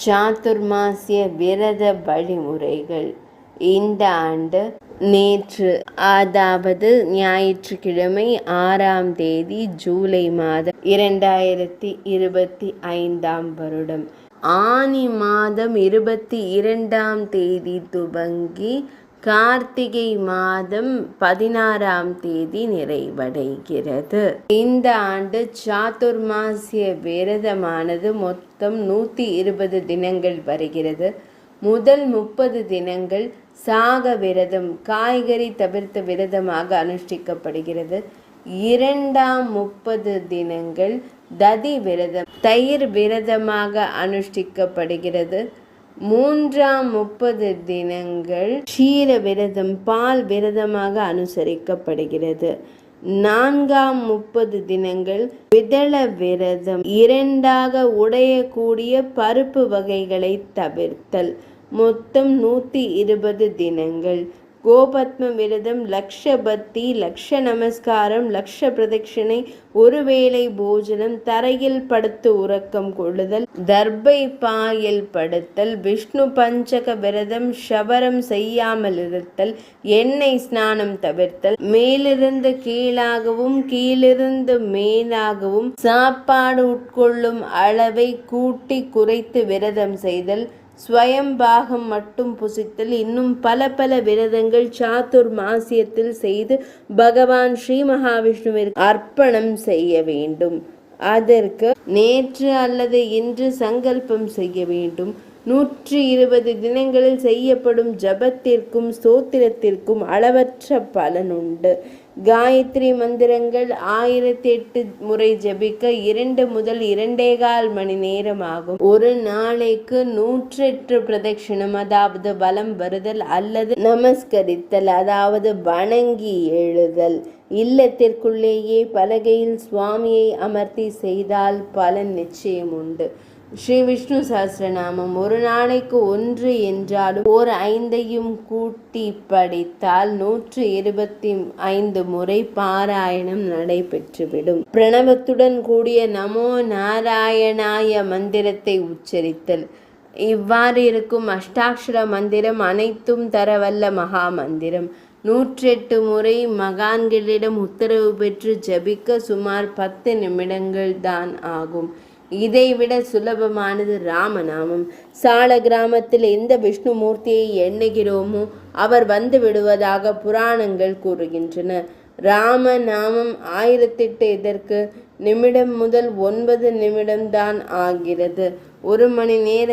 சாதுர்மாசிய விரத வழிமுறைகள் இந்த ஆண்டு நேற்று, அதாவது ஞாயிற்றுக்கிழமை 6ஆம் தேதி ஜூலை மாதம் 2025 வருடம் ஆனி மாதம் 22ஆம் தேதி துவங்கி கார்த்திகை மாதம் 16ஆம் தேதி நிறைவடைகிறது. இந்த ஆண்டு சாதுர்மாசிய விரதமானது மொத்தம் 120 தினங்கள் வருகிறது. முதல் 30 தினங்கள் சாக விரதம், காய்கறி தவிர்த்த விரதமாக அனுஷ்டிக்கப்படுகிறது. இரண்டாம் 30 தினங்கள் ததி விரதம், தயிர் விரதமாக அனுஷ்டிக்கப்படுகிறது. மூன்றாம் 30 தினங்கள் க்ஷீர விரதம், பால் விரதமாக அனுசரிக்கப்படுகிறது. நான்காம் 30 தினங்கள் விதள விரதம், இரண்டாக உடையக்கூடிய பருப்பு வகைகளை தவிர்த்தல். மொத்தம் 120 தினங்கள். கோபத்ம விரதம், லக்ஷபத்தி, லக்ஷ நமஸ்காரம், லக்ஷ பிரதட்சிணை, ஒருவேளை போஜனம், தரையில் படுத்து உறக்கம் கொள்ளுதல், தர்பை பாயில் படுத்தல், விஷ்ணு பஞ்சக விரதம், ஷவரம் செய்யாமல் இருத்தல், எண்ணெய் ஸ்நானம் தவிர்த்தல், மேலிருந்து கீழாகவும் கீழிருந்து மேலாகவும் சாப்பாடு உட்கொள்ளும் அளவை கூட்டி குறைத்து விரதம் செய்தல், ஸ்வயம்பாகம் மட்டும் புசித்தல், இன்னும் பல பல விரதங்கள் சாதுர் மாசியத்தில் செய்து பகவான் ஸ்ரீ மகாவிஷ்ணுவிற்கு அர்ப்பணம் செய்ய வேண்டும். அதற்கு நேற்று அல்லது இன்று சங்கல்பம் செய்ய வேண்டும். 120 தினங்களில் செய்யப்படும் ஜபத்திற்கும் ஸ்தோத்திரத்திற்கும் அளவற்ற பலனுண்டு. காயத்ரி மந்திரங்கள் 1008 முறை ஜபிக்க 2 முதல் 2.25 மணி நேரம் ஆகும். ஒரு நாளைக்கு 108 பிரதட்சிணம், அதாவது வலம் வருதல் அல்லது நமஸ்கரித்தல், அதாவது வணங்கி எழுதல். இல்லத்திற்குள்ளேயே பலகையில் சுவாமியை அமர்த்தி செய்தால் பலன் நிச்சயம் உண்டு. ஸ்ரீ விஷ்ணு சஹஸ்ரநாமம் ஒரு நாளைக்கு 1 என்றாலும் ஓர் 5ஐயும் கூட்டி படித்தால் 125 முறை பாராயணம் நடைபெற்றுவிடும். பிரணவத்துடன் கூடிய நமோ நாராயணாய மந்திரத்தை உச்சரித்தல். இவ்வாறு இருக்கும் அஷ்டாட்சர மந்திரம் அனைத்தும் தரவல்ல மகா மந்திரம். 108 முறை மகான்களிடம் உத்தரவு பெற்று ஜபிக்க சுமார் 10 நிமிடங்கள் தான் ஆகும். இதைவிட சுலபமானது ராமநாமம். சால கிராமத்தில் எந்த விஷ்ணு மூர்த்தியை எண்ணுகிறோமோ அவர் வந்து விடுவதாக புராணங்கள் கூறுகின்றன. ராமநாமம் 1008 இதற்கு நிமிடம் முதல் 9 நிமிடம்தான் ஆகிறது. 1 மணி நேரத்தில்